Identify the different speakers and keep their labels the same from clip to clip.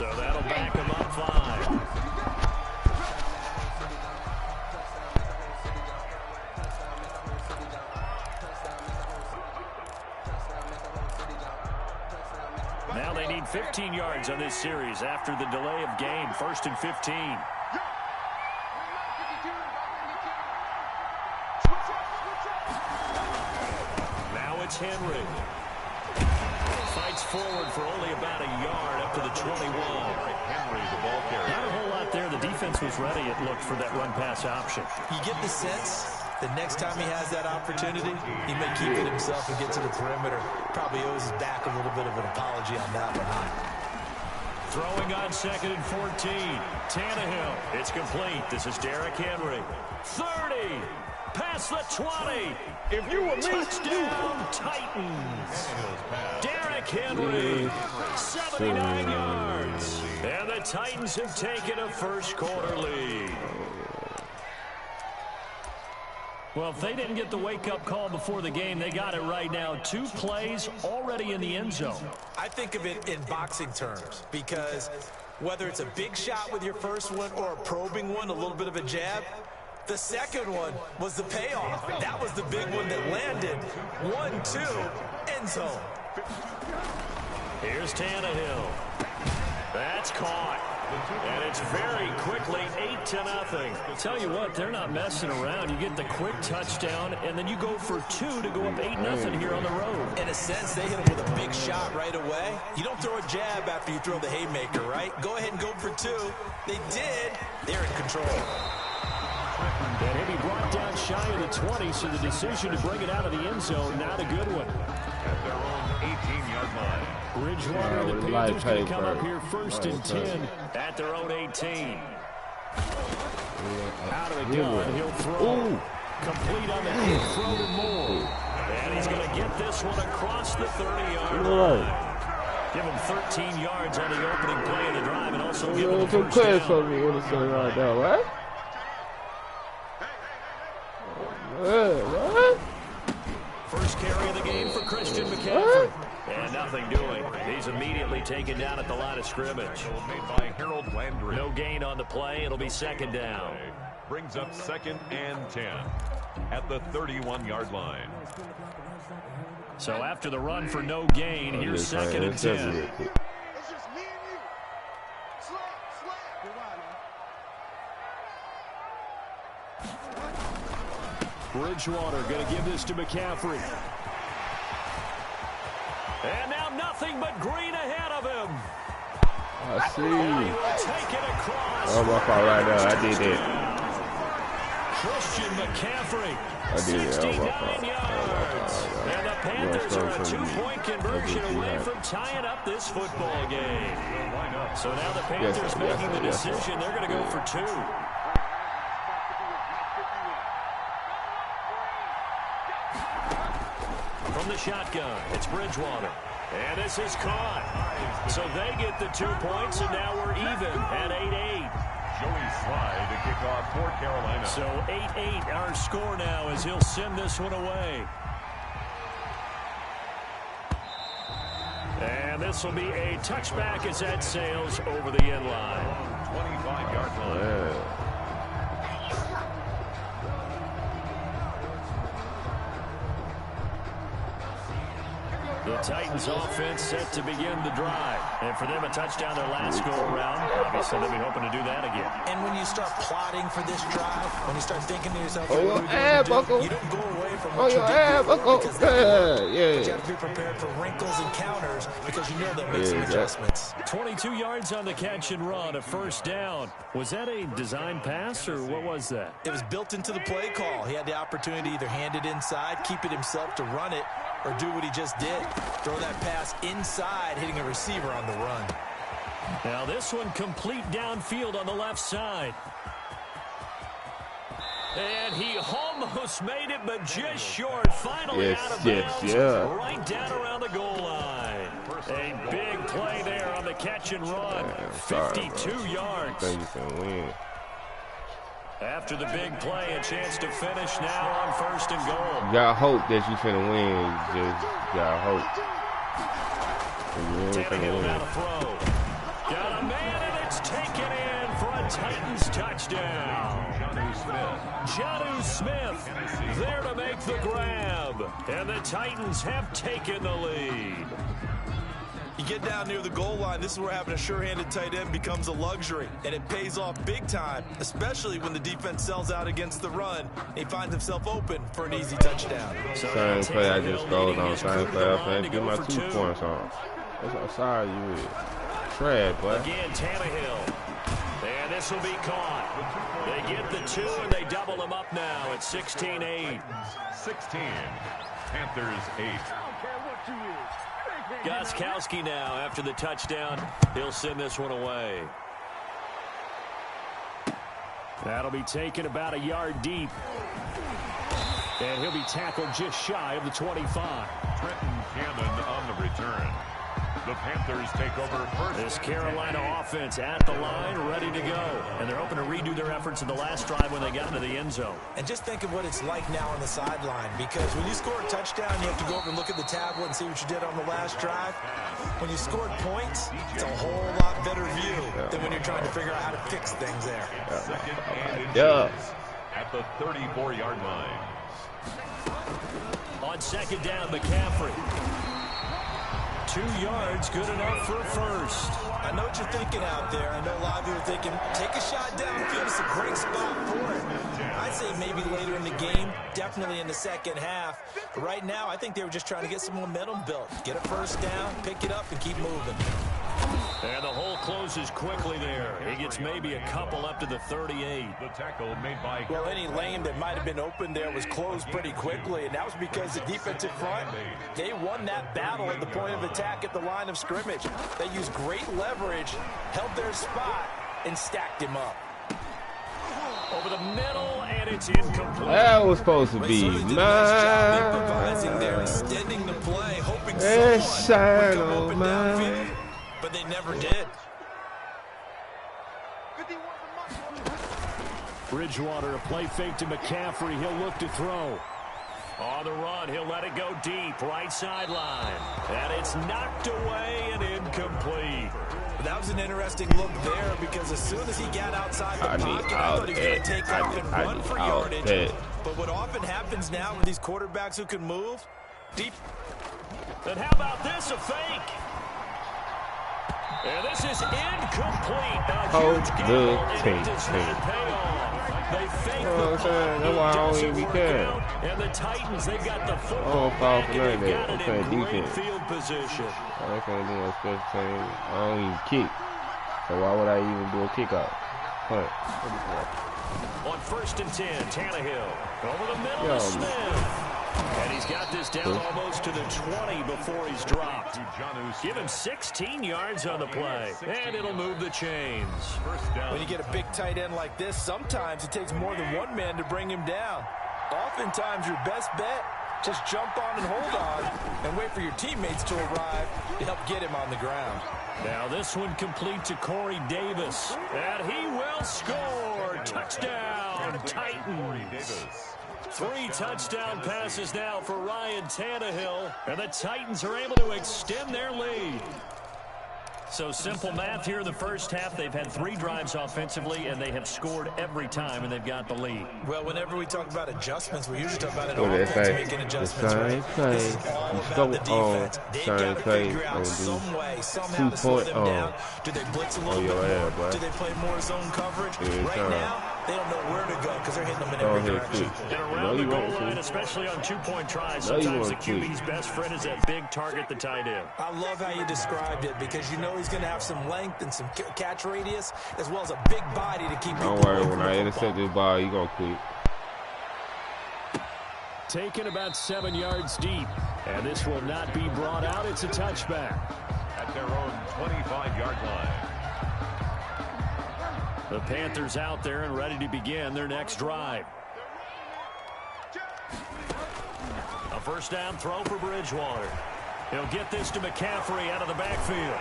Speaker 1: So that'll back him up 5. Now they need 15 yards on this series after the delay of game. 1st and 15. Now it's Henry. Fights forward for only about a yard up to the 21. Henry, the ball carrier. Not a whole lot there. The defense was ready, it looked, for that run-pass option.
Speaker 2: You get the sense the next time he has that opportunity, he may keep it himself and get to the perimeter. Probably owes his back a little bit of an apology on that one.
Speaker 1: Throwing on 2nd and 14. Tannehill. It's complete. This is Derrick Henry. 30. Past the 20.
Speaker 3: If you were me,
Speaker 1: touchdown Titans. Derrick Henry, 79 yards. And the Titans have taken a first-quarter lead. Well, if they didn't get the wake-up call before the game, they got it right now. 2 plays already in the end zone.
Speaker 2: I think of it in boxing terms because whether it's a big shot with your first one or a probing one, a little bit of a jab, the second one was the payoff. That was the big one that landed. 1-2, end zone.
Speaker 1: Here's Tannehill. That's caught. And it's very quickly 8-0. Tell you what, they're not messing around. You get the quick touchdown, and then you go for 2 to go up 8-0 here on the road.
Speaker 2: In a sense, they hit him with a big shot right away. You don't throw a jab after you throw the haymaker, right? Go ahead and go for 2. They did. They're in control.
Speaker 1: And he'll be brought down shy of the 20, so the decision to bring it out of the end zone, not a good one.
Speaker 3: At their own 18-yard line.
Speaker 1: Bridgewater, the Panthers going to come up here 1st and 10 at their own 18. Out of the gun, he'll throw. Complete on the hit, throw to Moore. And he's going to get this one across the 30-yard line. Give him 13 yards on the opening play of the drive and also give him a first down.
Speaker 4: Right now, right? What?
Speaker 1: First carry of the game for Christian McCaffrey. And nothing doing. He's immediately taken down at the line of scrimmage.
Speaker 3: Made by Harold Landry.
Speaker 1: No gain on the play. It'll be 2nd down.
Speaker 3: Brings up 2nd and 10 at the 31-yard line.
Speaker 1: So after the run for no gain, here's 2nd and 10. Bridgewater going to give this to McCaffrey. And now nothing but green ahead of him.
Speaker 4: I see.
Speaker 1: Take it across.
Speaker 4: Oh, my fault right now. I did that.
Speaker 1: Christian McCaffrey,
Speaker 4: I did that.
Speaker 1: 69
Speaker 4: Oh, my fault.
Speaker 1: yards. And the Panthers are a 2-point conversion away from tying up this football game. So now the Panthers making the decision. They're going to go for 2. From the shotgun, it's Bridgewater. And this is caught. So they get the 2 points, and now we're even at 8-8.
Speaker 3: Joey Slye to kick off for Carolina.
Speaker 1: So 8-8 our score now as he'll send this one away. And this will be a touchback as that sails over the end line.
Speaker 3: 25-yard line.
Speaker 1: The Titans offense set to begin the drive. And for them, a touchdown their last go-around. Obviously, they'll be hoping to do that again.
Speaker 2: And when you start plotting for this drive, when you start thinking to yourself,
Speaker 4: you don't
Speaker 2: go away from what you did before, because but you have to be prepared for wrinkles and counters because you know they'll make some adjustments.
Speaker 1: 22 yards on the catch and run, a first down. Was that a design pass, or what was that?
Speaker 2: It was built into the play call. He had the opportunity to either hand it inside, keep it himself to run it, or do what he just did. Throw that pass inside, hitting a receiver on the run.
Speaker 1: Now this one complete downfield on the left side. And he almost made it, but just short. Finally out of bounds, right down around the goal line. A big play there on the catch and run. 52 yards. After the big play, a chance to finish now on 1st and goal.
Speaker 4: You gotta hope that you finna win. Just gotta hope.
Speaker 1: Tannehill now to throw. Got a man. Titans touchdown. Jonnu Smith there to make the grab. And the Titans have taken the lead.
Speaker 2: You get down near the goal line, this is where having a sure-handed tight end becomes a luxury, and it pays off big time, especially when the defense sells out against the run, and he finds himself open for an easy touchdown.
Speaker 4: Same play I just scored on. Same play I finna get my 2 points on. That's how sorry you is. Trash, boy.
Speaker 1: Again, Tannehill. And this will be caught. They get the 2, and they double them up now at 16-8.
Speaker 3: 16. Panthers 8.
Speaker 1: Gostkowski now after the touchdown. He'll send this one away. That'll be taken about a yard deep. And he'll be tackled just shy of the 25.
Speaker 3: Trenton Cannon on the return. The Panthers take over first.
Speaker 1: This Carolina offense at the line, ready to go. And they're hoping to redo their efforts in the last drive when they got into the end zone.
Speaker 2: And just think of what it's like now on the sideline, because when you score a touchdown, you have to go over and look at the tablet and see what you did on the last drive. When you scored points, it's a whole lot better view than when you're trying to figure out how to fix things there.
Speaker 3: Second and inches at the 34-yard line.
Speaker 1: On second down, McCaffrey. 2 yards, good enough for a first.
Speaker 2: I know what you're thinking out there. I know a lot of you are thinking, take a shot downfield. It's a great spot for it. I'd say maybe later in the game, definitely in the second half. But right now, I think they were just trying to get some momentum built. Get a first down, pick it up, and keep moving.
Speaker 1: And the hole closes quickly there. He gets maybe a couple up to the 38.
Speaker 3: The tackle made by...
Speaker 2: Well, any lane that might have been open there was closed pretty quickly, and that was because the defensive front, they won that battle at the point of attack at the line of scrimmage. They used great leverage, held their spot, and stacked him up.
Speaker 1: Over the middle, and it's incomplete.
Speaker 4: That was supposed to be mine.
Speaker 2: Improvising there, extending the play, hoping someone would come open downfield, but they never did.
Speaker 1: Bridgewater, a play fake to McCaffrey. He'll look to throw. On the run, he'll let it go deep, right sideline. And it's knocked away and incomplete.
Speaker 2: That was an interesting look there, because as soon as he got outside the pocket, I thought he was going to take off and run for yardage. But what often happens now with these quarterbacks who can move, deep.
Speaker 1: And how about this, a fake? And this is incomplete. A huge gamble, and it does not pay off. They fake the punt. It doesn't work out. And the Titans, they've got the football back, and they've got it in great field position.
Speaker 4: I ain't gonna do no special team. I don't even kick. So why would I even do a kickout? Punt.
Speaker 1: On 1st and 10, Tannehill. Over the middle to Smith. And he's got this down almost to the 20 before he's dropped. Give him 16 yards on the play, and it'll move the chains.
Speaker 2: When you get a big tight end like this, sometimes it takes more than one man to bring him down. Oftentimes, your best bet, just jump on and hold on and wait for your teammates to arrive to help get him on the ground.
Speaker 1: Now this one complete to Corey Davis, and he will score. Touchdown, Titans. 3 touchdown passes now for Ryan Tannehill, and the Titans are able to extend their lead. So simple math here in the first half. They've had 3 drives offensively, and they have scored every time, and they've got the lead.
Speaker 2: Well, whenever we talk about adjustments, we usually talk about an offense making adjustments, right? This is all about the defense. They've got to figure out some way, somehow to slow them down. Do they blitz a little bit more? Do they play more zone coverage? Right now, they don't know where to go because they're hitting them in every direction.
Speaker 1: And around the goal line, especially on 2-point tries, sometimes the QB's best friend is that big target, the tight end.
Speaker 2: I love how you described it, because you know he's going to have some length and some catch radius, as well as a big body to keep people.
Speaker 4: Don't worry, when I intercept this ball, you're going to quit.
Speaker 1: Taken about 7 yards deep, and this will not be brought out. It's a touchback.
Speaker 3: At their own 25-yard line.
Speaker 1: The Panthers out there and ready to begin their next drive. A first down throw for Bridgewater. He'll get this to McCaffrey out of the backfield.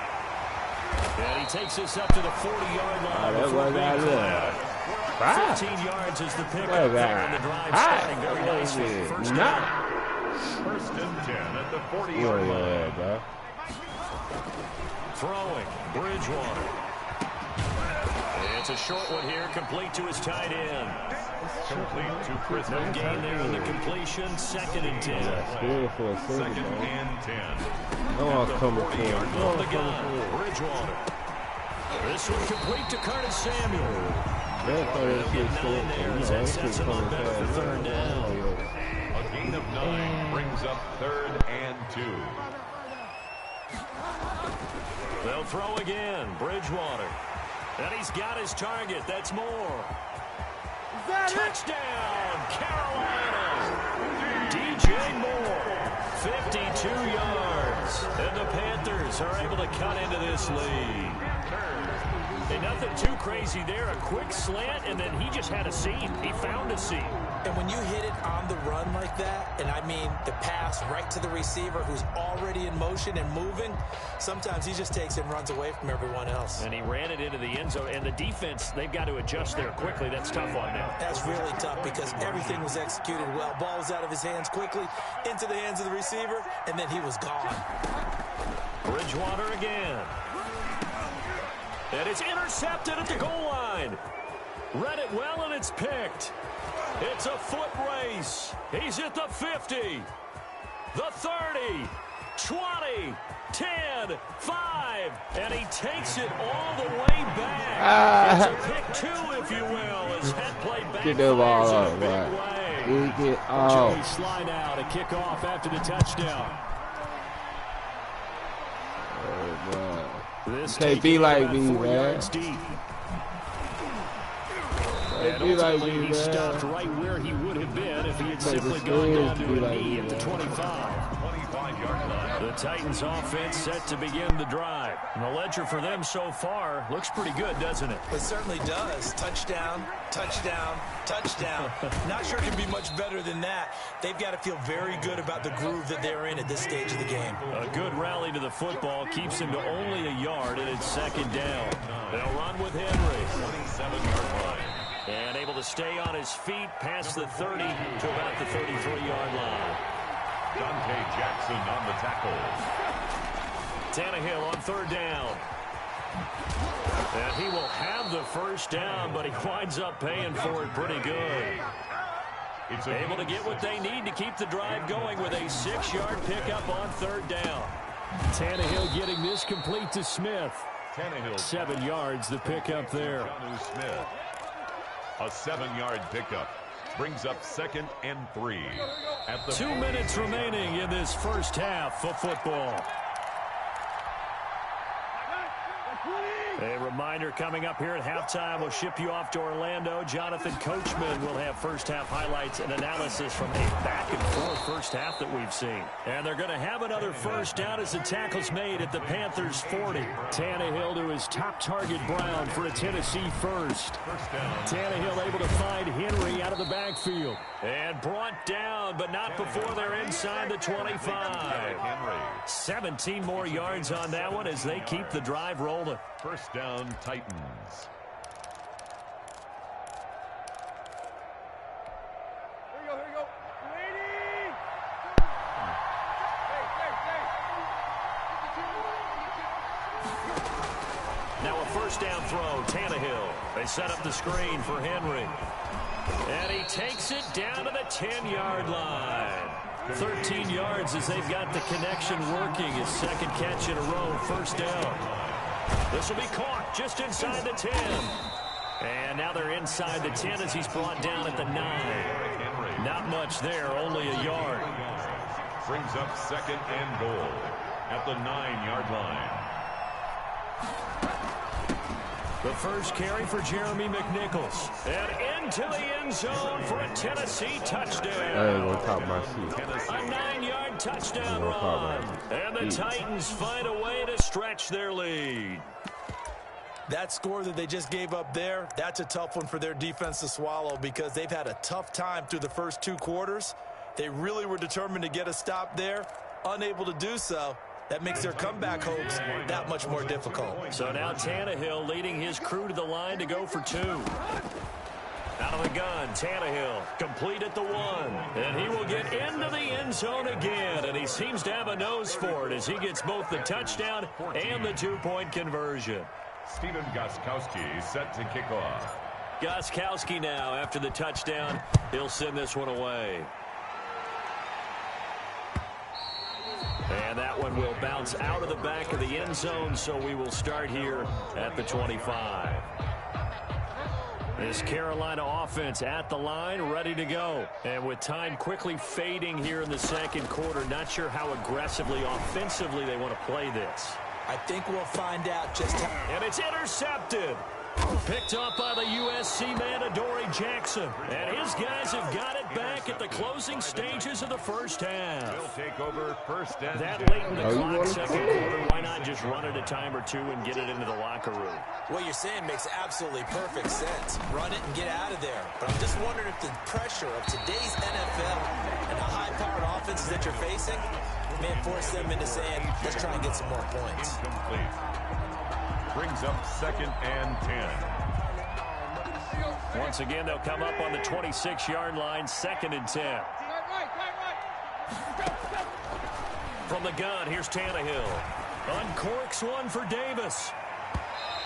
Speaker 1: And he takes this up to the 40-yard line. Before being caught. 15 yards is the pickup there, and the drive starting very nicely. First down.
Speaker 3: 1st and 10 at the 40-yard line.
Speaker 1: Throwing, Bridgewater. That's a short one here, complete to his tight end.
Speaker 3: Complete to Chris.
Speaker 1: No gain there on the completion. 2nd and 10.
Speaker 3: Second and 10.
Speaker 4: No one's coming for him.
Speaker 1: On the gun, Bridgewater. This one complete to Curtis Samuel. That sets him up better for 3rd down.
Speaker 3: A gain of 9 brings up 3rd and 2.
Speaker 1: They'll throw again, Bridgewater. And he's got his target. That's Moore. Touchdown, Carolina. DJ Moore, 52 yards. And the Panthers are able to cut into this lead. And nothing too crazy there. A quick slant, and then he just had a seam. He found a seam.
Speaker 2: And when you hit it on the run like that, and I mean the pass right to the receiver who's already in motion and moving, sometimes he just takes and runs away from everyone else.
Speaker 1: And he ran it into the end zone. And the defense, they've got to adjust there quickly. That's tough on them.
Speaker 2: That's really tough because everything was executed well. Ball was out of his hands quickly, into the hands of the receiver, and then he was gone.
Speaker 1: Bridgewater again. And it's intercepted at the goal line. Read it well, and it's picked. It's a foot race. He's at the 50, the 30, 20, 10, 5, and he takes it all the way back. It's a pick 2, if you will, as head play back in a big way. Joey slide out, a kickoff after the touchdown. This
Speaker 4: can't be like me, man.
Speaker 1: And ultimately, he stopped right where he would have been if he had simply gone down to a knee at the 25.
Speaker 3: 25-yard line.
Speaker 1: The Titans offense set to begin the drive. And the ledger for them so far looks pretty good, doesn't it?
Speaker 2: It certainly does. Touchdown, touchdown, touchdown. Not sure it can be much better than that. They've got to feel very good about the groove that they're in at this stage of the game.
Speaker 1: A good rally to the football keeps him to only a yard, and it's 2nd down. They'll run with Henry.
Speaker 3: 27-yard line.
Speaker 1: And able to stay on his feet past the 30 to about the 33-yard line.
Speaker 3: Dante Jackson on the tackle.
Speaker 1: Tannehill on 3rd down. And he will have the 1st down, but he winds up paying for it pretty good. It's able to get what they need to keep the drive going with a 6-yard pickup on 3rd down. Tannehill getting this complete to Smith.
Speaker 3: Tannehill.
Speaker 1: 7 yards, the pickup there.
Speaker 3: Smith. A 7-yard pickup brings up 2nd and 3. At the
Speaker 1: 2 minutes remaining in this first half of football. A reminder coming up here at halftime. We'll ship you off to Orlando. Jonathan Coachman will have first-half highlights and analysis from a back-and-forth first half that we've seen. And they're going to have another 1st down as the tackle's made at the Panthers' 40. Tannehill to his top target, Brown, for a Tennessee first. Tannehill able to find Henry out of the backfield. And brought down, but not before they're inside the 25. 17 more yards on that one as they keep the drive rolling.
Speaker 3: 1st down, Titans.
Speaker 5: Here we go. Lady!
Speaker 1: Now a 1st down throw, Tannehill. They set up the screen for Henry. And he takes it down to the 10-yard line. 13 yards as they've got the connection working. His 2nd catch in a row, 1st down. This will be caught just inside the 10. And now they're inside the 10 as he's brought down at the 9. Not much there, only a yard.
Speaker 3: Brings up 2nd and goal at the 9-yard line.
Speaker 1: The first carry for Jeremy McNichols. And into the end zone for a Tennessee touchdown.
Speaker 4: I ain't gonna top my seat.
Speaker 1: A 9-yard touchdown run. And the Titans find a way to stretch their lead.
Speaker 2: That score that they just gave up there, that's a tough one for their defense to swallow because they've had a tough time through the first 2 quarters. They really were determined to get a stop there, unable to do so. That makes their comeback hopes that much more difficult.
Speaker 1: So now Tannehill leading his crew to the line to go for 2. Out of the gun, Tannehill complete at the 1. And he will get into the end zone again. And he seems to have a nose for it as he gets both the touchdown and the 2-point conversion.
Speaker 3: Stephen Gostkowski set to kick off.
Speaker 1: Gostkowski now, after the touchdown, he'll send this one away. And that one will bounce out of the back of the end zone, so we will start here at the 25. This Carolina offense at the line, ready to go. And with time quickly fading here in the second quarter, not sure how aggressively, offensively they want to play this.
Speaker 2: I think we'll find out just how.
Speaker 1: And it's intercepted. Picked up by the USC man, Adoree Jackson. And his guys have got it back at the closing stages of the first half.
Speaker 3: He'll take over first and
Speaker 1: That late in the clock, second quarter, why not just run it a time or two and get it into the locker room?
Speaker 2: What you're saying makes absolutely perfect sense. Run it and get out of there. But I'm just wondering if the pressure of today's NFL and the high-powered offenses that you're facing may force them into saying, let's try and get some more points.
Speaker 3: incomplete. Brings up second and 10.
Speaker 1: Once again, they'll come up on the 26-yard line, second and 10. From the gun, here's Tannehill. Uncorks one for Davis.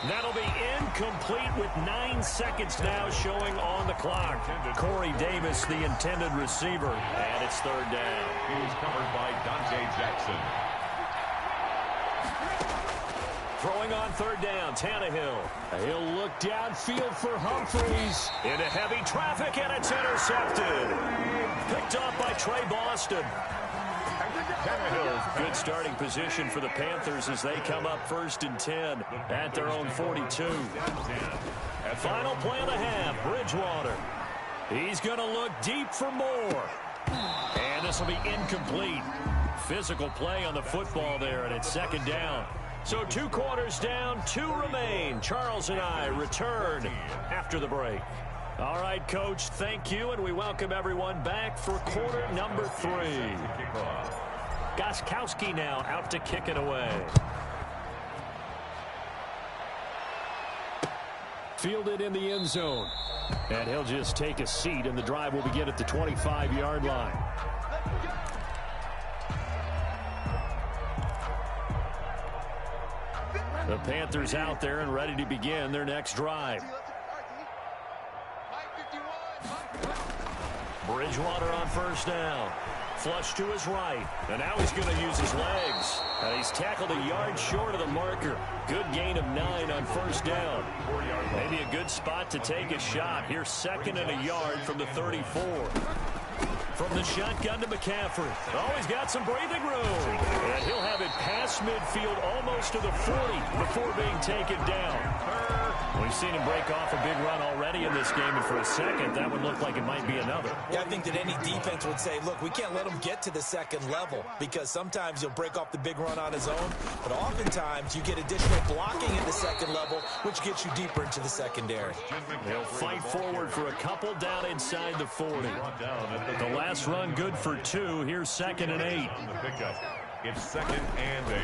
Speaker 1: That'll be incomplete with 9 seconds now showing on the clock. Corey Davis, the intended receiver, and it's third down.
Speaker 3: He was covered by Dante Jackson.
Speaker 1: Throwing on third down, Tannehill. He'll look downfield for Humphreys. Into heavy traffic, and it's intercepted. Picked up by Trey Boston. Good starting position for the Panthers as they come up first and 10 at their own 42. Final play of the half, Bridgewater. He's going to look deep for more. And this will be incomplete. Physical play on the football there, and it's second down. So 2 quarters down, 2 remain. Charles and I return after the break. All right, Coach, thank you, and we welcome everyone back for quarter number 3. Gostkowski now out to kick it away. Fielded in the end zone. And he'll just take a seat, and the drive will begin at the 25-yard line. The Panthers out there and ready to begin their next drive. Bridgewater on first down. Flush to his right. And now he's going to use his legs. And he's tackled a yard short of the marker. Good gain of 9 on first down. Maybe a good spot to take a shot. Here's second and a yard from the 34. From the shotgun to McCaffrey. Oh, he's got some breathing room. And he'll have it past midfield almost to the 40 before being taken down. We've seen him break off a big run already in this game, and for a second, that would look like it might be another.
Speaker 2: Yeah, I think that any defense would say, look, we can't let him get to the second level because sometimes he'll break off the big run on his own, but oftentimes you get additional blocking at the second level, which gets you deeper into the secondary.
Speaker 1: They'll fight forward for a couple down inside the 40. The last run good for 2. Here's second and 8.
Speaker 3: It's second and 8.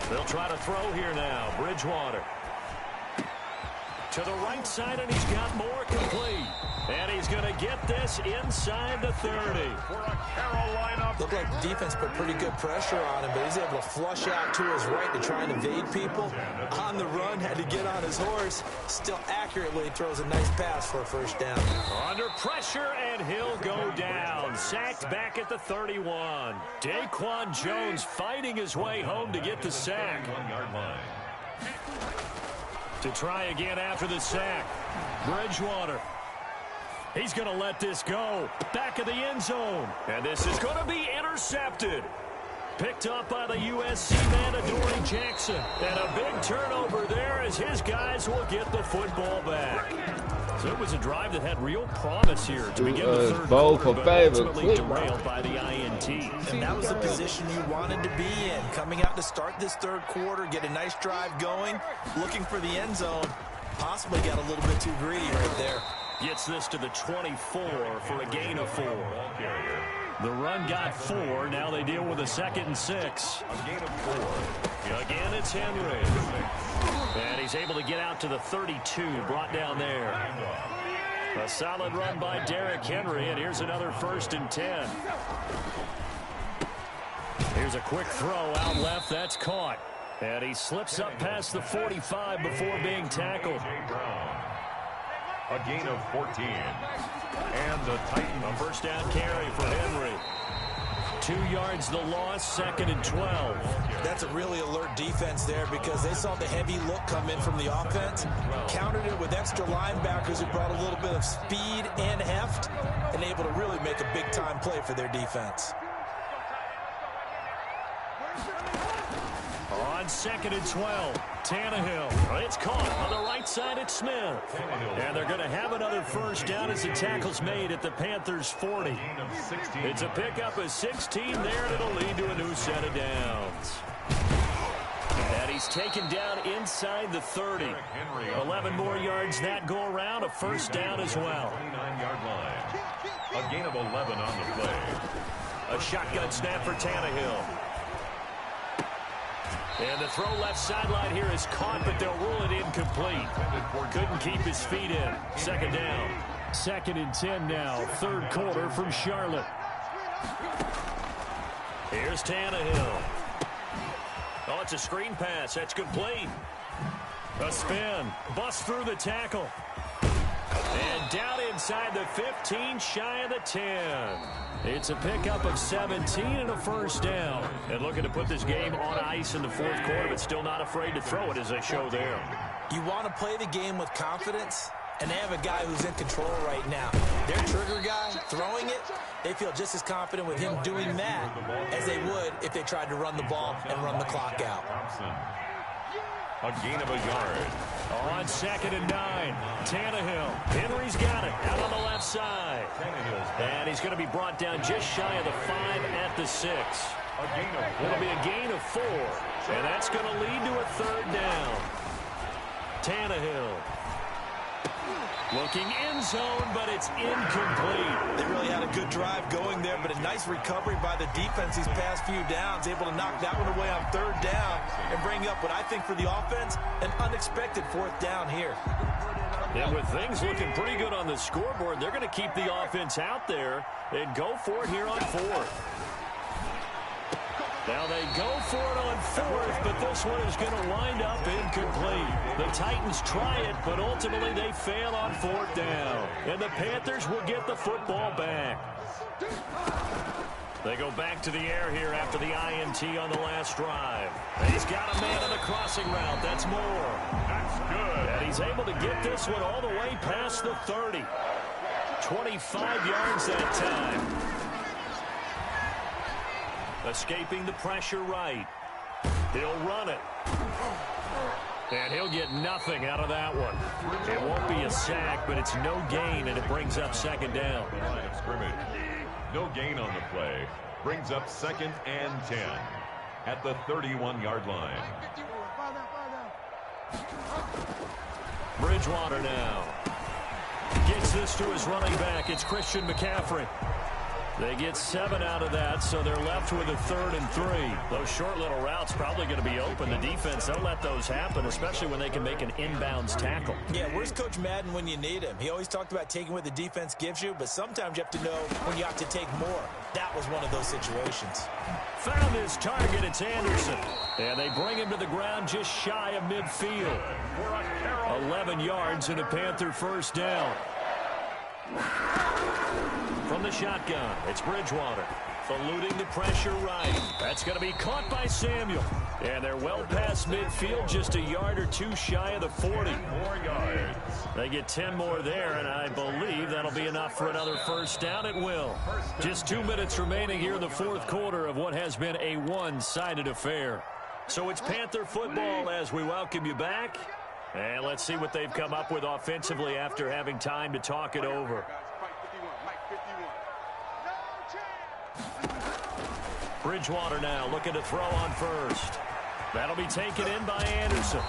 Speaker 1: They'll try to throw here now. Bridgewater. To the right side, and he's got more complete. And he's going to get this inside the 30.
Speaker 3: For a Carolina.
Speaker 2: Looked like the defense put pretty good pressure on him, but he's able to flush out to his right to try and evade people. On the run, had to get on his horse. Still accurately throws a nice pass for a first down.
Speaker 1: Under pressure, and he'll go down. Sacked back at the 31. Daquan Jones fighting his way home to get the sack.
Speaker 3: 1 yard line.
Speaker 1: To try again after the sack. Bridgewater. He's going to let this go. Back of the end zone. And this is going to be intercepted. Picked up by the USC man, Adoree Jackson. And a big turnover there as his guys will get the football back. So it was a drive that had real promise here to begin the third quarter, but ultimately derailed by the INT.
Speaker 2: And that was the position you wanted to be in. Coming out to start this third quarter, get a nice drive going, looking for the end zone. Possibly got a little bit too greedy right there.
Speaker 1: Gets this to the 24 for a gain of 4. The run got 4. Now they deal with a second and 6.
Speaker 3: A gain of 4.
Speaker 1: Again, it's Henry. And he's able to get out to the 32, brought down there. A solid run by Derrick Henry, and here's another first and 10. Here's a quick throw out left. That's caught. And he slips up past the 45 before being tackled.
Speaker 3: A gain of 14. And the Titans.
Speaker 1: A first down carry for Henry. 2 yards the loss, 2nd and 12.
Speaker 2: That's a really alert defense there because they saw the heavy look come in from the offense, countered it with extra linebackers who brought a little bit of speed and heft, and able to really make a big-time play for their defense.
Speaker 1: On 2nd and 12, Tannehill. It's caught on the right side at Smith. And they're going to have another first down as the tackle's made at the Panthers' 40. It's a pickup of 16 there, and it'll lead to a new set of downs. And he's taken down inside the 30. 11 more yards that go around, a first down as well.
Speaker 3: 29-yard line. A gain of 11 on the play.
Speaker 1: A shotgun snap for Tannehill. And the throw left sideline here is caught, but they'll rule it incomplete. Couldn't keep his feet in. 2nd down. 2nd and 10 now. 3rd quarter from Charlotte. Here's Tannehill. Oh, it's a screen pass. That's complete. A spin. Bust through the tackle. And down inside the 15, shy of the 10. It's a pickup of 17 and a first down. And looking to put this game on ice in the 4th quarter, but still not afraid to throw it as they show there.
Speaker 2: You want to play the game with confidence, and they have a guy who's in control right now. Their trigger guy, throwing it, they feel just as confident with him doing that as they would if they tried to run the ball and run the clock out.
Speaker 3: A gain of a yard.
Speaker 1: On 2nd and 9, Tannehill. Henry's got it out on the left side. And he's going to be brought down just shy of the 5 at the 6. It'll be a gain of 4. And that's going to lead to a 3rd down. Tannehill. Looking end zone, but it's incomplete.
Speaker 2: They really had a good drive going there, but a nice recovery by the defense these past few downs, able to knock that one away on 3rd down and bring up what I think for the offense, an unexpected 4th down here.
Speaker 1: And with things looking pretty good on the scoreboard, they're going to keep the offense out there and go for it here on 4th. Now they go for it on 4th, but this one is going to wind up incomplete. The Titans try it, but ultimately they fail on 4th down. And the Panthers will get the football back. They go back to the air here after the INT on the last drive. And he's got a man on the crossing route. That's Moore.
Speaker 3: That's good.
Speaker 1: And he's able to get this one all the way past the 30. 25 yards that time. Escaping the pressure right. He'll run it. And he'll get nothing out of that one. It won't be a sack, but it's no gain, and it brings up 2nd down.
Speaker 3: Line of scrimmage. No gain on the play. Brings up 2nd and 10 at the 31-yard line.
Speaker 1: Bridgewater now. Gets this to his running back. It's Christian McCaffrey. They get 7 out of that, so they're left with a 3rd and 3. Those short little routes probably going to be open. The defense, they'll let those happen, especially when they can make an inbounds tackle.
Speaker 2: Yeah, where's Coach Madden when you need him? He always talked about taking what the defense gives you, but sometimes you have to know when you have to take more. That was one of those situations.
Speaker 1: Found his target. It's Anderson. And they bring him to the ground just shy of midfield. 11 yards and a Panther first down. From the shotgun, it's Bridgewater. Eluding the pressure right. That's going to be caught by Samuel. And they're well past midfield, just a yard or 2 shy of the 40.
Speaker 3: 4 yards.
Speaker 1: They get 10 more there, and I believe that'll be enough for another first down. It will. Just 2 minutes remaining here in the 4th quarter of what has been a one-sided affair. So it's Panther football as we welcome you back. And let's see what they've come up with offensively after having time to talk it over. Bridgewater now looking to throw on first. That'll be taken in by Anderson.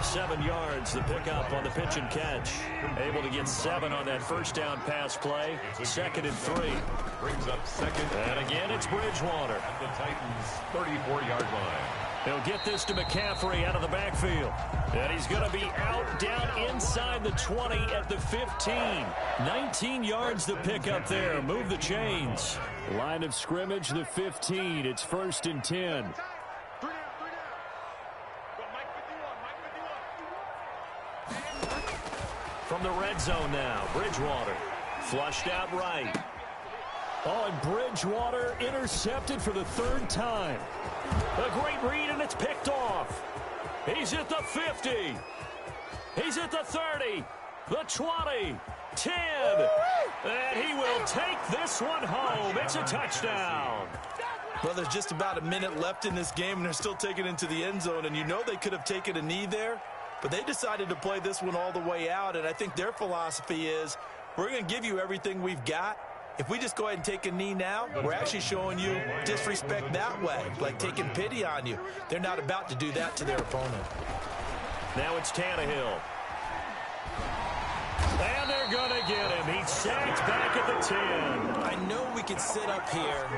Speaker 1: 7 yards, the pickup on the pitch and catch. Able to get 7 on that first down pass play. 2nd and 3.
Speaker 3: Brings up 2nd.
Speaker 1: And again, it's Bridgewater.
Speaker 3: At the Titans' 34-yard line.
Speaker 1: He'll get this to McCaffrey out of the backfield. And he's going to be out down inside the 20 at the 15. 19 yards the pickup there. Move the chains. Line of scrimmage, the 15. It's 1st and 10. from the red zone now. Bridgewater flushed out right. Oh, and Bridgewater intercepted for the third time. A great read, and it's picked off. He's at the 50. He's at the 30, the 20, 10. And he will take this one home. It's a touchdown.
Speaker 2: Well, there's just about a minute left in this game, and they're still taking it into the end zone. And you know they could have taken a knee there, but they decided to play this one all the way out. And I think their philosophy is, we're going to give you everything we've got. If we just go ahead and take a knee now, we're actually showing you disrespect that way, like taking pity on you. They're not about to do that to their opponent.
Speaker 1: Now it's Tannehill. And they're going to get him. He's sacked back at the 10.
Speaker 2: I know we could sit up here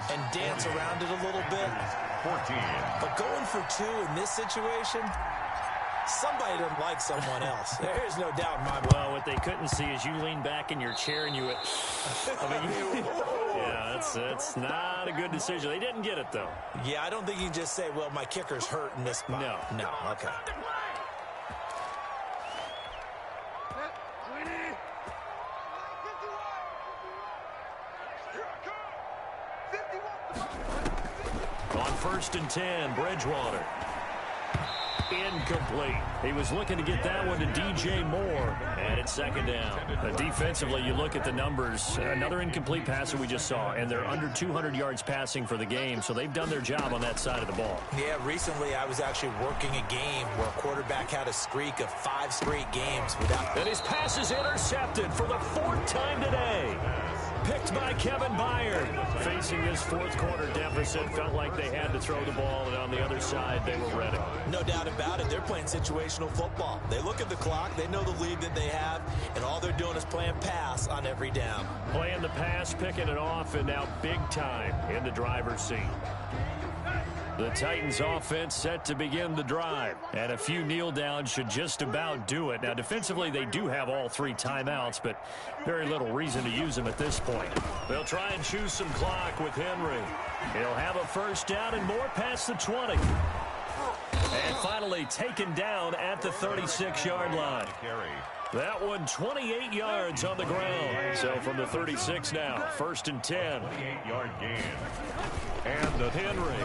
Speaker 2: and dance around it a little bit, but going for 2 in this situation, somebody doesn't like someone else. There's no doubt in my mind.
Speaker 1: Well, what they couldn't see is you lean back in your chair and you went, yeah, that's not a good decision. They didn't get it, though.
Speaker 2: Yeah, I don't think you can just say, well, my kicker's hurt in this spot. No, okay.
Speaker 1: On 1st and 10, Bridgewater. Incomplete. He was looking to get that one to DJ Moore. And it's 2nd down. Defensively, you look at the numbers. Another incomplete pass that we just saw. And they're under 200 yards passing for the game. So they've done their job on that side of the ball.
Speaker 2: Yeah, recently I was actually working a game where a quarterback had a streak of 5 straight games without...
Speaker 1: And his pass is intercepted for the 4th time today. Picked by Kevin Byard. Facing this 4th quarter deficit, felt like they had to throw the ball, and on the other side, they were ready.
Speaker 2: No doubt about it. They're playing situational football. They look at the clock, they know the lead that they have, and all they're doing is playing pass on every down.
Speaker 1: Playing the pass, picking it off, and now big time in the driver's seat. The Titans offense set to begin the drive, and a few kneel downs should just about do it. Now, defensively, they do have all 3 timeouts, but very little reason to use them at this point. They'll try and choose some clock with Henry. He'll have a 1st down and more past the 20. And finally taken down at the 36-yard line. That one 28 yards on the ground. So from the 36 now, 1st and 10.
Speaker 3: 28-yard gain.
Speaker 1: And the Henry.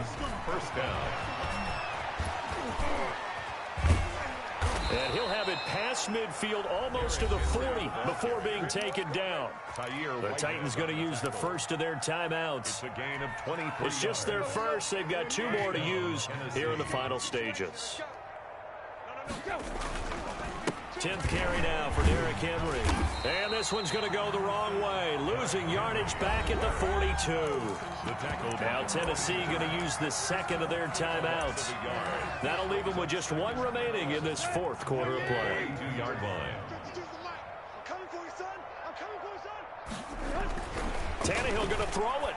Speaker 3: 1st down.
Speaker 1: And he'll have it past midfield almost to the 40 before being taken down. The Titans going to use the first of their timeouts.
Speaker 3: It's a gain of 23
Speaker 1: It's just their first. They've got 2 more to use here in the final stages. 10th carry now for Derrick Henry. And this one's going to go the wrong way. Losing yardage back at the 42. Now Tennessee going to use the 2nd of their timeouts. That'll leave them with just 1 remaining in this 4th quarter of play.
Speaker 3: 2-yard line.
Speaker 1: Tannehill going to throw it.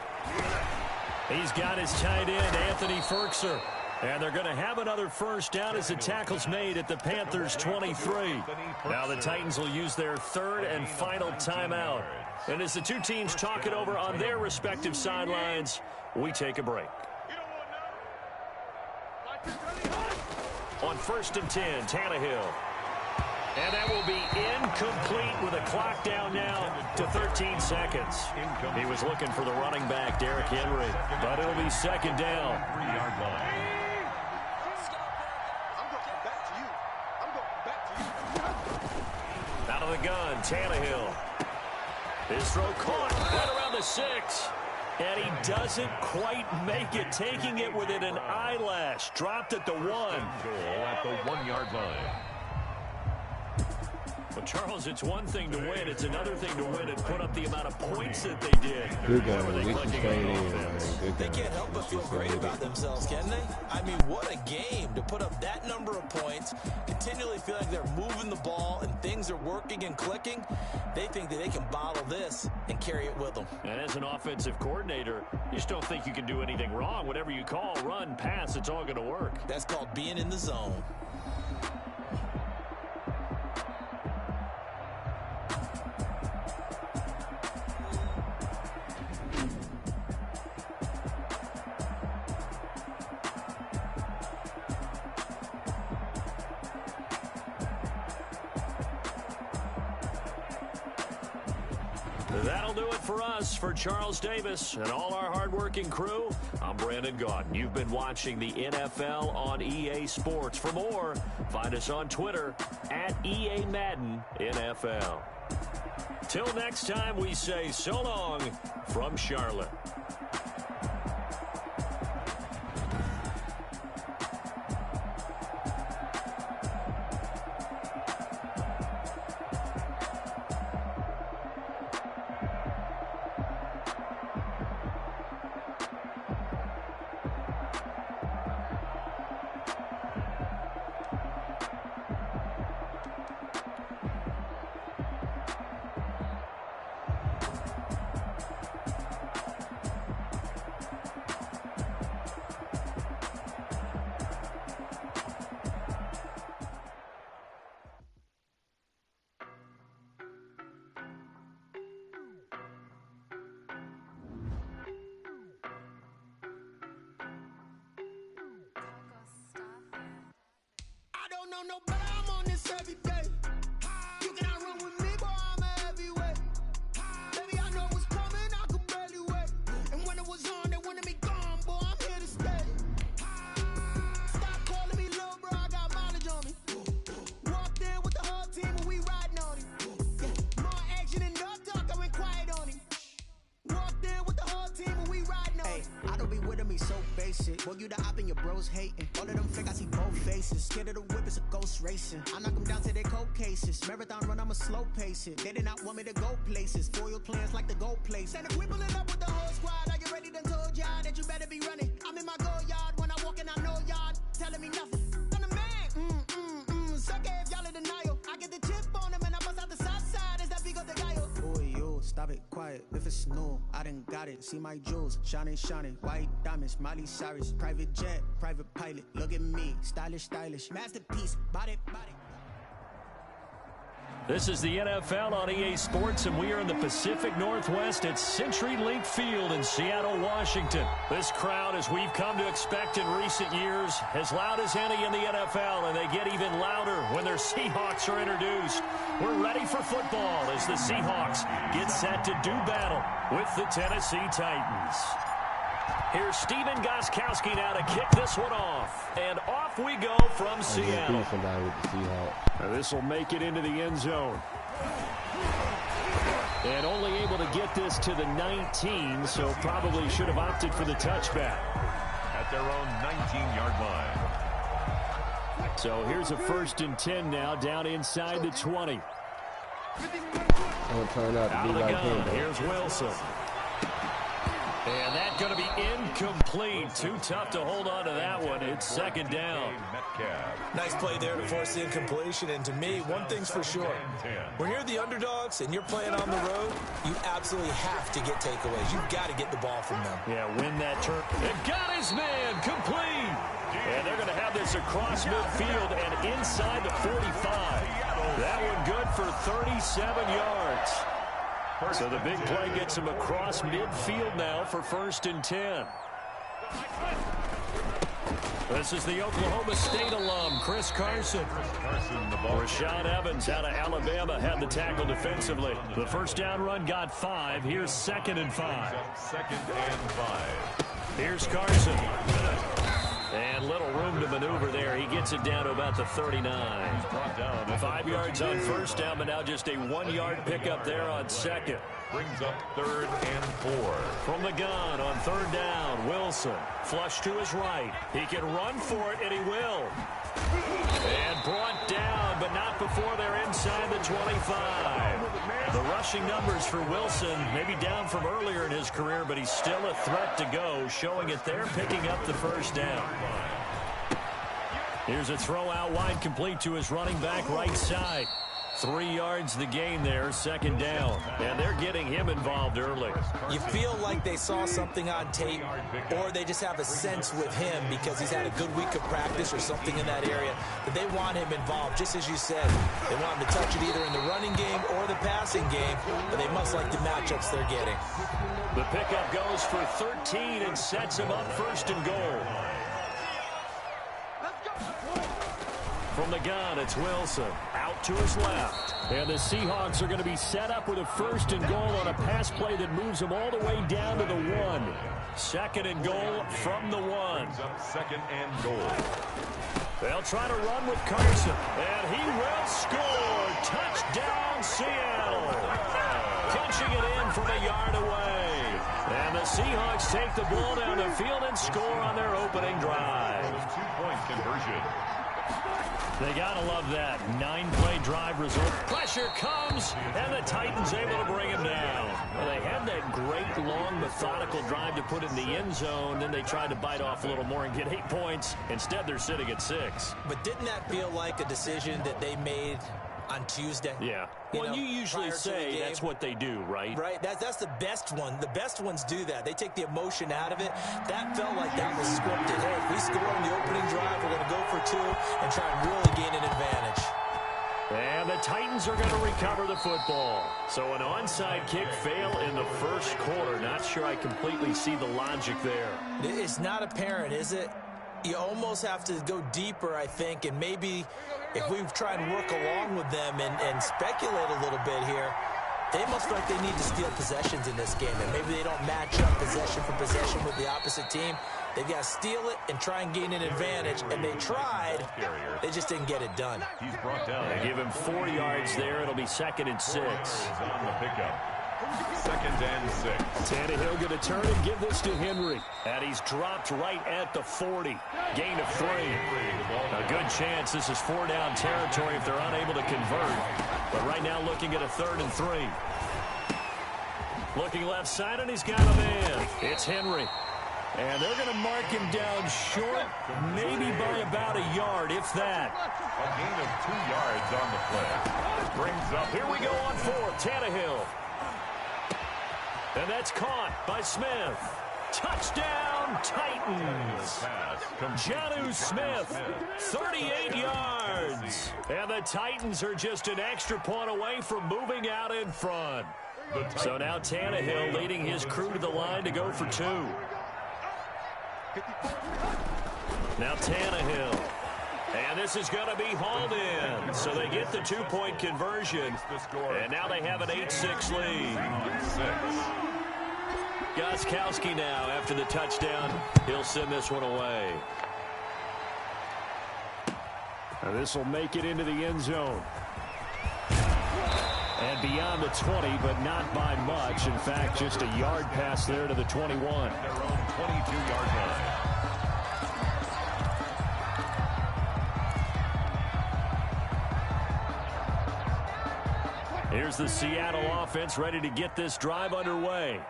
Speaker 1: He's got his tight end, Anthony Ferkser. And they're going to have another 1st down as the tackle's made at the Panthers' 23. Now the Titans will use their 3rd and final timeout. And as the 2 teams talk it over on their respective sidelines, we take a break. On 1st and 10, Tannehill. And that will be incomplete with a clock down now to 13 seconds. He was looking for the running back, Derrick Henry, but it'll be 2nd down.
Speaker 3: 3-yard line.
Speaker 1: Out of the gun, Tannehill. His throw caught right around the 6. And he doesn't quite make it, taking it within an eyelash. Dropped at the 1.
Speaker 3: Goal at the 1-yard line.
Speaker 1: Well, Charles, it's one thing to win. It's another thing to win and put up the amount of points that they did.
Speaker 4: Good game. At least you stayed in, man. Good
Speaker 2: They
Speaker 4: game.
Speaker 2: can't help but feel great about themselves, can they? I mean, what a game to put up that number of points, continually feel like they're moving the ball and things are working and clicking. They think that they can bottle this and carry it with them.
Speaker 1: And as an offensive coordinator, you just don't think you can do anything wrong. Whatever you call, run, pass, it's all going to work.
Speaker 2: That's called being in the zone.
Speaker 1: That'll do it for us. For Charles Davis and all our hardworking crew, I'm Brandon Gaudin. You've been watching the NFL on EA Sports. For more, find us on Twitter at EA Madden NFL. Till next time, we say so long from Charlotte.
Speaker 6: No, but I'm on this every day. You cannot run with me, boy, I'm a heavyweight. Baby, I know what's coming, I could barely wait. And when it was on, they wanted me gone, boy, I'm here to stay. Stop calling me little bro, I got mileage on me. Walked in with the whole team and we riding on him. Yeah, more action and no talk, I went quiet on him. Walked in with the whole team and we riding on him.
Speaker 7: Hey, I don't be with him, he's so basic. Boy, you the op and your bros hating. All of them fake, I see both faces. Scared of the whip, it's a ghost racing. I knock them down to their cold cases. Marathon run, I'ma slow pace it. They did not want me to go places. Foil plans like the gold place.
Speaker 6: And if we pulling up with the whole squad, are you ready? Done told y'all that you better be running. I'm in my go yard when I walk in, I know y'all telling me nothing. I'm the man, suck it if y'all in denial. I get the chip on them and I bust out the south side. Is that big of the guy?
Speaker 7: Boy, yo, stop it, quiet. If it's no, I done got it. See my jewels, shining, shining. White diamonds, Miley Cyrus. Private jet, private pilot. Look at me, stylish, stylish. Masterpiece, body, body.
Speaker 1: This is the NFL on EA Sports, and we are in the Pacific Northwest at CenturyLink Field in Seattle, Washington. This crowd, as we've come to expect in recent years, as loud as any in the NFL, and they get even louder when their Seahawks are introduced. We're ready for football as the Seahawks get set to do battle with the Tennessee Titans. Here's Steven Gostkowski now to kick this one off. And off we go from Seattle. Now this will make it into the end zone. And only able to get this to the 19, so probably should have opted for the touchback.
Speaker 3: At their own 19-yard line.
Speaker 1: So here's a 1st and 10 now, down inside the 20.
Speaker 4: Don't turn out to be like him.
Speaker 1: Here's Wilson. And that's going to be incomplete. Too tough to hold on to that one. It's 2nd down.
Speaker 2: Nice play there to force the incompletion. And to me, one thing's for sure. When you're the underdogs and you're playing on the road, you absolutely have to get takeaways. You've got to get the ball from them.
Speaker 1: Yeah, win that turn. And got his man complete. And they're going to have this across midfield and inside the 45. That one good for 37 yards. So the big play gets him across midfield now for 1st and 10. This is the Oklahoma State alum, Chris Carson. Rashad Evans out of Alabama had the tackle defensively. The 1st down run got 5. Here's 2nd and 5.
Speaker 3: 2nd and 5.
Speaker 1: Here's Carson. And little room to maneuver there. He gets it down to about the 39. 5 yards on 1st down, but now just a 1-yard pickup there on 2nd.
Speaker 3: Brings up 3rd and 4.
Speaker 1: From the gun on 3rd down, Wilson. Flush to his right. He can run for it, and he will. And brought down, but not before they're inside the 25. The rushing numbers for Wilson, maybe down from earlier in his career, but he's still a threat to go, showing it there, picking up the 1st down. Here's a throw out wide, complete to his running back right side. 3 yards the gain there, 2nd down. And they're getting him involved early.
Speaker 2: You feel like they saw something on tape, or they just have a sense with him because he's had a good week of practice or something in that area that they want him involved. Just as you said, they want him to touch it either in the running game or the passing game, but they must like the matchups they're getting.
Speaker 1: The pickup goes for 13 and sets him up 1st and goal. From the gun, it's Wilson. Out to his left. And the Seahawks are going to be set up with a 1st and goal on a pass play that moves them all the way down to the 1. 2nd and goal from the 1.
Speaker 3: Brings up 2nd and goal.
Speaker 1: They'll try to run with Carson, and he will score. Touchdown, Seattle. Catching it in from a yard away. And the Seahawks take the ball down the field and score on their opening drive.
Speaker 3: 2-point conversion.
Speaker 1: They got to love that. 9-play drive result. Pressure comes, and the Titans able to bring him down. Well, they had that great, long, methodical drive to put in the end zone. Then they tried to bite off a little more and get 8 points. Instead, they're sitting at 6.
Speaker 2: But didn't that feel like a decision that they made on Tuesday?
Speaker 1: Yeah. Well, you usually say that's what they do, right?
Speaker 2: Right. That's the best one. The best ones do that. They take the emotion out of it. That felt like that was scripted. Hey, if we score on the opening drive, we're going to go for 2 and try and really gain an advantage.
Speaker 1: And the Titans are going to recover the football. So an onside kick fail in the 1st quarter. Not sure I completely see the logic there.
Speaker 2: It's not apparent, is it? You almost have to go deeper, I think, and maybe if we try and work along with them and speculate a little bit here, they must feel like they need to steal possessions in this game, and maybe they don't match up possession for possession with the opposite team. They've got to steal it and try and gain an advantage, and they tried. They just didn't get it done.
Speaker 3: He's brought down.
Speaker 1: They give him 4 yards there. It'll be 2nd and 6.
Speaker 3: He's on the pickup. 2nd and 6.
Speaker 1: Tannehill going to turn and give this to Henry. And he's dropped right at the 40. Gain of 3. A good chance this is 4-down territory if they're unable to convert. But right now looking at a 3rd and 3. Looking left side, and he's got a man. It's Henry. And they're going to mark him down short, maybe by about a yard, if that.
Speaker 3: A gain of 2 yards on the play. Brings up.
Speaker 1: Here we go on 4th. Tannehill. And that's caught by Smith. Touchdown, Titans. Jonnu Smith, 38 yards. And the Titans are just an extra point away from moving out in front. So now Tannehill leading his crew to the line to go for 2. Now Tannehill. And this is going to be hauled in. So they get the 2-point conversion. And now they have an 8-6 lead. Gostkowski now after the touchdown. He'll send this one away. And this will make it into the end zone. And beyond the 20, but not by much. In fact, just a yard pass there to the 21.
Speaker 3: Their own 22-yard line.
Speaker 1: Here's the Seattle offense ready to get this drive underway.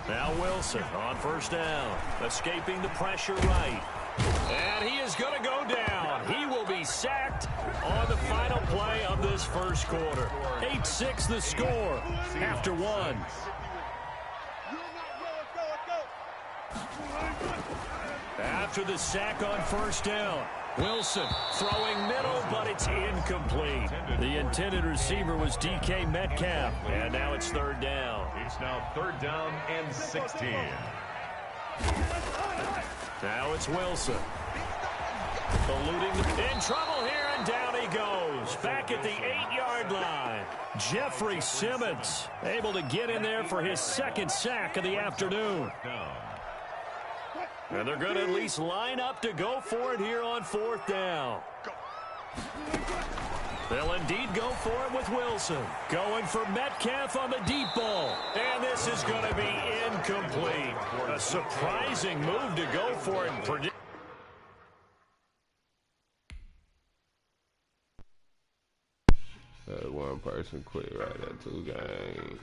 Speaker 1: Now Wilson on 1st down. Escaping the pressure right. And he is going to go down. He will be sacked on the final play of this 1st quarter. 8-6 the score after 1. After the sack on 1st down. Wilson throwing middle, but it's incomplete. The intended receiver was DK Metcalf, and now it's 3rd down.
Speaker 3: It's now 3rd down and 16.
Speaker 1: Now it's Wilson. Eluding, in trouble here, and down he goes. Back at the 8-yard line. Jeffrey Simmons able to get in there for his 2nd sack of the afternoon. And they're going to at least line up to go for it here on 4th down. They'll indeed go for it with Wilson. Going for Metcalf on the deep ball. And this is going to be incomplete. A surprising move to go for it.
Speaker 4: One person quit right at 2 games.